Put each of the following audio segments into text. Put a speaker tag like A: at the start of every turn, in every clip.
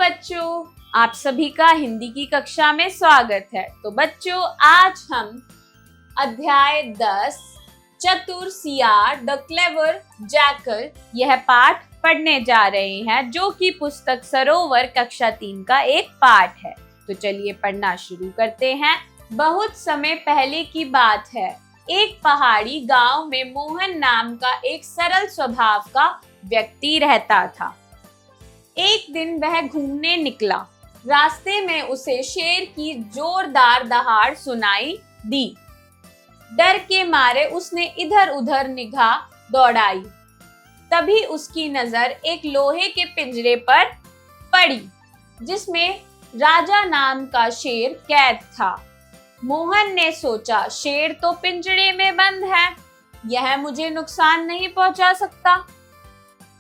A: बच्चों, आप सभी का हिंदी की कक्षा में स्वागत है। तो बच्चों, आज हम अध्याय 10 चतुर सियार द क्लेवर जैकल यह पाठ पढ़ने जा रहे हैं, जो कि पुस्तक सरोवर कक्षा 3 का एक पाठ है। तो चलिए पढ़ना शुरू करते हैं। बहुत समय पहले की बात है। एक पहाड़ी गांव में मोहन नाम का एक सरल स्वभाव का व्यक्ति रहता था। एक दिन वह घूमने निकला। रास्ते में उसे शेर की जोरदार दहाड़ सुनाई दी। डर के मारे उसने इधर उधर निगाह दौड़ाई। तभी उसकी नजर एक लोहे के पिंजरे पर पड़ी, जिसमें राजा नाम का शेर कैद था। मोहन ने सोचा, शेर तो पिंजरे में बंद है, यह मुझे नुकसान नहीं पहुंचा सकता।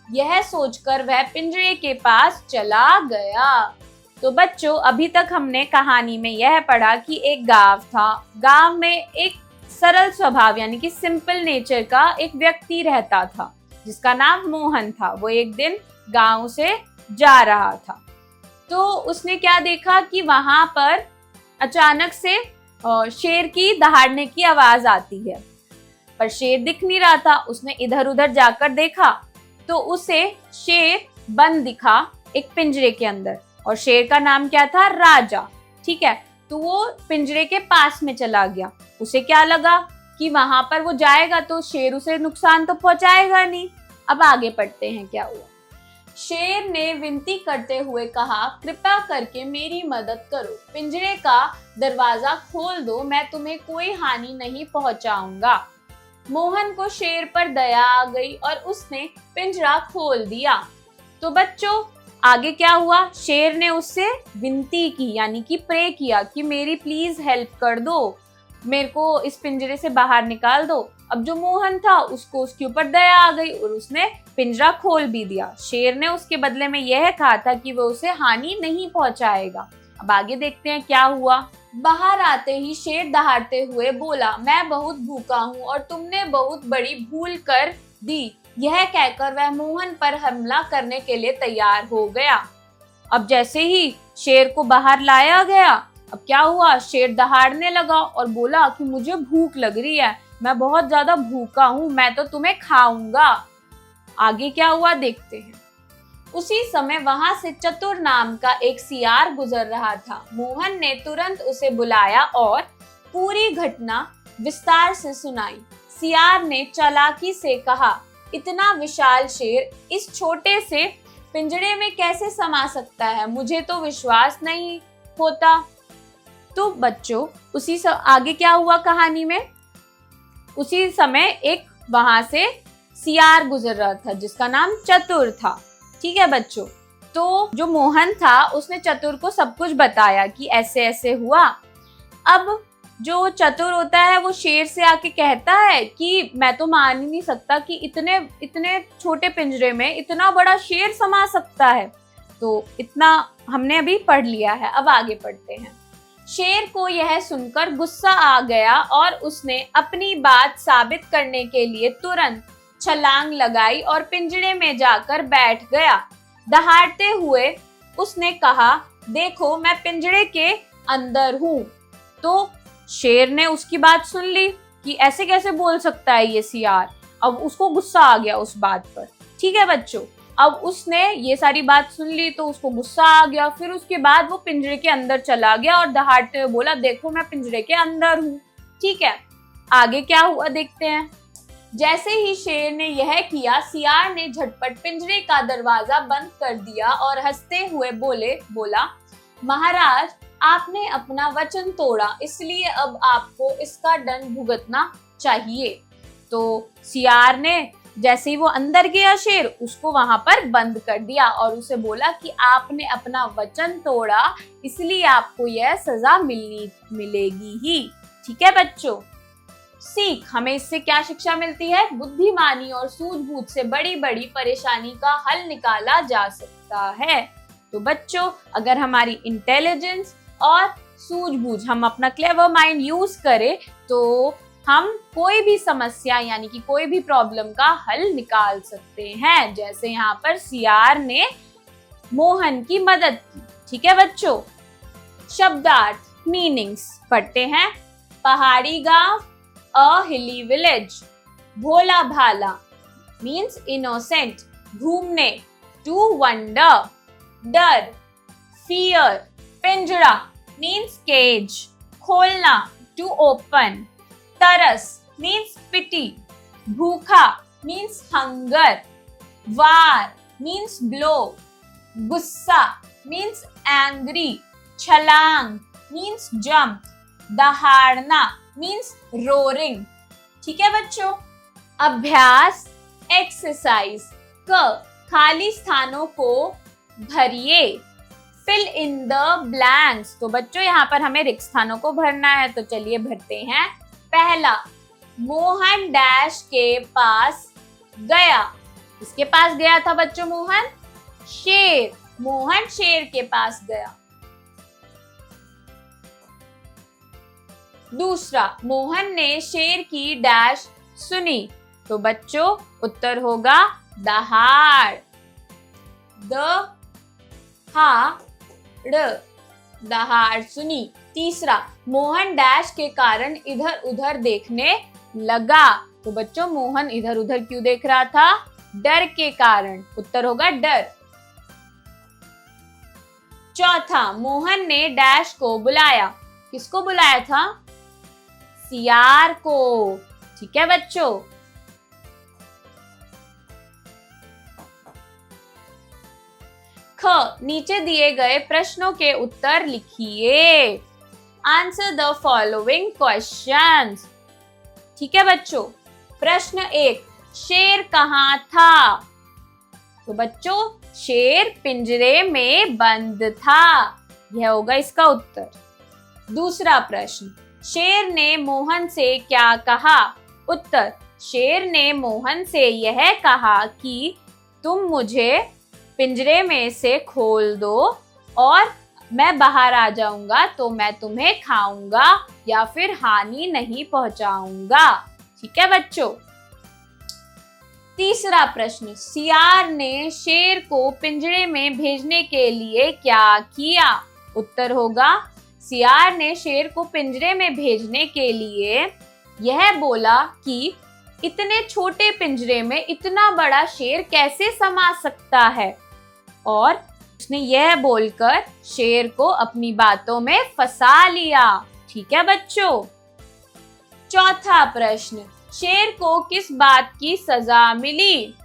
A: यह सोचकर वह पिंजरे के पास चला गया। तो बच्चों, अभी तक हमने कहानी में यह पढ़ा कि एक गांव था। गांव में एक सरल स्वभाव यानी कि सिंपल नेचर का एक व्यक्ति रहता था, जिसका नाम मोहन था। वो एक दिन गांव से जा रहा था, तो उसने क्या देखा कि वहां पर अचानक से शेर की दहाड़ने की आवाज आती है, पर शेर दिख नहीं रहा था। उसने इधर उधर जाकर देखा तो उसे शेर बंद दिखा एक पिंजरे के अंदर, और शेर का नाम क्या था? राजा। ठीक है, तो वो पिंजरे के पास में चला गया। उसे क्या लगा कि वहां पर वो जाएगा तो शेर उसे नुकसान तो पहुंचाएगा नहीं। अब आगे पढ़ते हैं क्या हुआ। शेर ने विनती करते हुए कहा, कृपया करके मेरी मदद करो, पिंजरे का दरवाजा खोल दो, मैं तुम्हें कोई हानि नहीं पहुंचाऊंगा। मोहन को शेर पर दया आ गई और उसने पिंजरा खोल दिया। तो बच्चों, आगे क्या हुआ? शेर ने उससे विनती की यानी कि प्रे किया कि मेरी प्लीज हेल्प कर दो, मेरे को इस पिंजरे से बाहर निकाल दो। अब जो मोहन था उसको उसके ऊपर दया आ गई और उसने पिंजरा खोल भी दिया। शेर ने उसके बदले में यह कहा था कि वो उसे हानि नहीं पहुंचाएगा। अब आगे देखते हैं क्या हुआ। बाहर आते ही शेर दहाड़ते हुए बोला, मैं बहुत भूखा हूँ और तुमने बहुत बड़ी भूल कर दी। यह कहकर वह मोहन पर हमला करने के लिए तैयार हो गया। अब जैसे ही शेर को बाहर लाया गया, अब क्या हुआ? शेर दहाड़ने लगा और बोला कि मुझे भूख लग रही है, मैं बहुत ज्यादा भूखा हूँ, मैं तो तुम्हें खाऊंगा। आगे क्या हुआ देखते हैं। उसी समय वहां से चतुर नाम का एक सियार गुजर रहा था। मोहन ने तुरंत उसे बुलाया और पूरी घटना विस्तार से सुनाई। सियार ने चालाकी से कहा, इतना विशाल शेर इस छोटे से पिंजरे में कैसे समा सकता है? मुझे तो विश्वास नहीं होता। तो बच्चों, आगे क्या हुआ कहानी में? उसी समय एक वहां से सियार गुजर रहा था, जिसका नाम चतुर था। ठीक है बच्चों, तो जो मोहन था उसने चतुर को सब कुछ बताया कि ऐसे ऐसे हुआ। अब जो चतुर होता है वो शेर से आके कहता है कि मैं तो मान ही नहीं सकता कि इतने छोटे पिंजरे में इतना बड़ा शेर समा सकता है। तो इतना हमने अभी पढ़ लिया है, अब आगे पढ़ते हैं। शेर को यह सुनकर गुस्सा आ गया और उसने अपनी बात साबित करने के लिए तुरंत छलांग लगाई और पिंजरे में जाकर बैठ गया। दहाड़ते हुए उसने कहा, देखो मैं पिंजरे के अंदर हूँ। तो शेर ने उसकी बात सुन ली कि ऐसे कैसे बोल सकता है ये सियार। अब उसको गुस्सा आ गया उस बात पर। ठीक है बच्चों, अब उसने ये सारी बात सुन ली तो उसको गुस्सा आ गया। फिर उसके बाद वो पिंजरे के अंदर चला गया और दहाड़ते हुए बोला, देखो मैं पिंजरे के अंदर हूँ। ठीक है, आगे क्या हुआ देखते हैं। जैसे ही शेर ने यह किया, सियार ने झटपट पिंजरे का दरवाजा बंद कर दिया और हंसते हुए बोला, महाराज आपने अपना वचन तोड़ा, इसलिए अब आपको इसका दंड भुगतना चाहिए। तो सियार ने जैसे ही वो अंदर गया, शेर उसको वहां पर बंद कर दिया और उसे बोला कि आपने अपना वचन तोड़ा, इसलिए आपको यह सजा मिलेगी ही। ठीक है बच्चों, सीख हमें इससे क्या शिक्षा मिलती है? बुद्धिमानी और सूझबूझ से बड़ी बड़ी परेशानी का हल निकाला जा सकता है। तो बच्चों, अगर हमारी इंटेलिजेंस और सूझबूझ, हम अपना क्लेवर माइंड यूज करें, तो हम कोई भी समस्या यानी कि कोई भी प्रॉब्लम का हल निकाल सकते हैं। जैसे यहाँ पर सियार ने मोहन की मदद की। ठीक है बच्चों, शब्दार्थ मीनिंग्स पढ़ते हैं। पहाड़ी गांव, अ हिली विलेज। भोला भाला मीन्स इनोसेंट, घूमने, टू वंडर। डर, फियर। पिंजरा मीन्स केज, खोलना, टू ओपन। तरस मीन्स पिटी। भूखा मीन्स हंगर। वार मीन्स ब्लो। गुस्सा मीन्स एंग्री। छलांग मीन्स जंप। दहाड़ना मीन्स रोरिंग। ठीक है बच्चों, अभ्यास एक्सरसाइज। क, खाली स्थानों को भरिए। Fill in the blanks. तो बच्चों यहाँ पर हमें रिक्त स्थानों को भरना है, तो चलिए भरते हैं। पहला, मोहन डैश के पास गया। किसके पास गया था बच्चों मोहन? शेर। मोहन शेर के पास गया। दूसरा, मोहन ने शेर की डैश सुनी। तो बच्चों उत्तर होगा दहाड़। दहाड़ सुनी। तीसरा, मोहन डैश के कारण इधर उधर देखने लगा। तो बच्चों मोहन इधर उधर क्यों देख रहा था? डर के कारण। उत्तर होगा डर। चौथा, मोहन ने डैश को बुलाया। किसको बुलाया था? सियार को। ठीक है बच्चों, ख, नीचे दिए गए प्रश्नों के उत्तर लिखिए। Answer the following questions. ठीक है बच्चों, प्रश्न 1, शेर कहाँ था? तो बच्चों शेर पिंजरे में बंद था, यह होगा इसका उत्तर। दूसरा प्रश्न, शेर ने मोहन से क्या कहा? उत्तर, शेर ने मोहन से यह कहा कि तुम मुझे पिंजरे में से खोल दो और मैं बाहर आ जाऊंगा तो मैं तुम्हें खाऊंगा या फिर हानि नहीं पहुंचाऊंगा। ठीक है बच्चों। तीसरा प्रश्न, सियार ने शेर को पिंजरे में भेजने के लिए क्या किया? उत्तर होगा, सियार ने शेर को पिंजरे में भेजने के लिए यह बोला कि इतने छोटे पिंजरे में इतना बड़ा शेर कैसे समा सकता है, और उसने यह बोलकर शेर को अपनी बातों में फंसा लिया। ठीक है बच्चों। चौथा प्रश्न, शेर को किस बात की सजा मिली?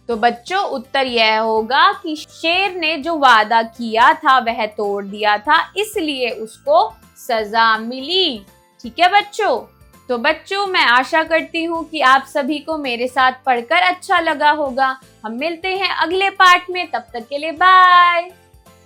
A: तो बच्चों उत्तर यह होगा कि शेर ने जो वादा किया था वह तोड़ दिया था, इसलिए उसको सजा मिली। ठीक है बच्चों। तो बच्चों मैं आशा करती हूँ कि आप सभी को मेरे साथ पढ़कर अच्छा लगा होगा। हम मिलते हैं अगले पार्ट में, तब तक के लिए बाय।